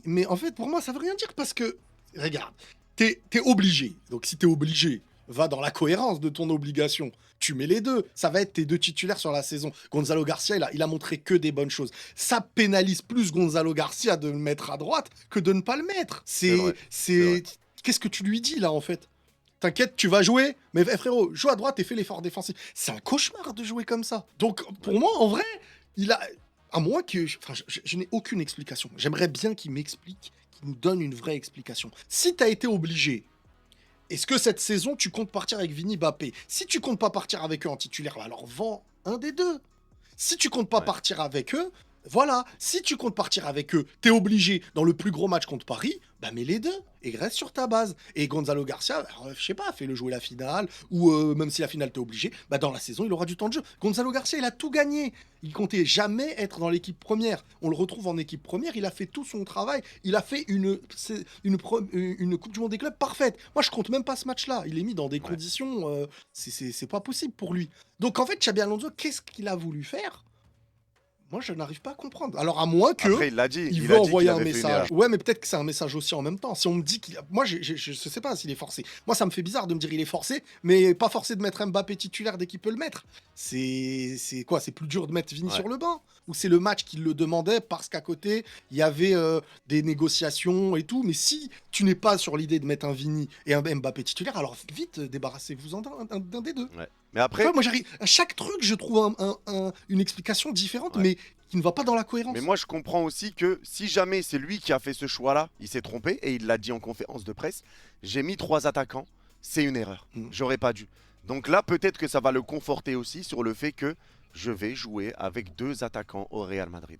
Mais en fait, pour moi, ça veut rien dire parce que, regarde, t'es obligé. Donc, si t'es obligé, va dans la cohérence de ton obligation. Tu mets les deux. Ça va être tes deux titulaires sur la saison. Gonzalo Garcia, il a montré que des bonnes choses. Ça pénalise plus Gonzalo Garcia de le mettre à droite que de ne pas le mettre. C'est vrai, c'est vrai. Qu'est-ce que tu lui dis là en fait? T'inquiète, tu vas jouer, mais frérot, joue à droite et fais l'effort défensif. C'est un cauchemar de jouer comme ça. Donc, pour moi, en vrai, il a. À moins que. Enfin, je n'ai aucune explication. J'aimerais bien qu'il m'explique, qu'il nous donne une vraie explication. Si t'as été obligé, est-ce que cette saison, tu comptes partir avec Vini Bappé? Si tu comptes pas partir avec eux en titulaire, alors vends un des deux. Si tu comptes pas Ouais. partir avec eux, voilà. Si tu comptes partir avec eux, t'es obligé dans le plus gros match contre Paris, bah mets les deux et reste sur ta base. Et Gonzalo Garcia, alors, je sais pas, fais-le jouer la finale ou même si la finale t'es obligé, bah dans la saison il aura du temps de jeu. Gonzalo Garcia, il a tout gagné. Il comptait jamais être dans l'équipe première. On le retrouve en équipe première. Il a fait tout son travail. Il a fait une Coupe du Monde des clubs parfaite. Moi, je compte même pas ce match-là. Il est mis dans des Ouais. conditions, c'est pas possible pour lui. Donc en fait, Xabi Alonso, qu'est-ce qu'il a voulu faire? Moi, je n'arrive pas à comprendre. Alors, à moins que Après, il l'a dit. il Il veut a dit qu'il envoyer un avait fait une erreur. message. Ouais, mais peut-être que c'est un message aussi en même temps. Si on me dit qu'il a... Moi, je sais pas s'il est forcé. Moi, ça me fait bizarre de me dire il est forcé, mais pas forcé de mettre Mbappé titulaire dès qu'il peut le mettre. C'est quoi? C'est plus dur de mettre Vini Ouais. sur le banc? Ou c'est le match qui le demandait parce qu'à côté, il y avait des négociations et tout. Mais si tu n'es pas sur l'idée de mettre un Vini et un Mbappé titulaire, alors vite, débarrassez-vous d'un des deux. Ouais. Mais Tu vois, après, moi, j'arrive... À chaque truc, je trouve une explication différente, ouais. mais qui ne va pas dans la Mais cohérence. moi, je comprends aussi que si jamais c'est lui qui a fait ce choix-là, il s'est trompé et il l'a dit en conférence de presse. J'ai mis 3 attaquants, c'est une erreur. Mm. J'aurais pas dû. Donc là, peut-être que ça va le conforter aussi sur le fait que je vais jouer avec 2 attaquants au Real Madrid.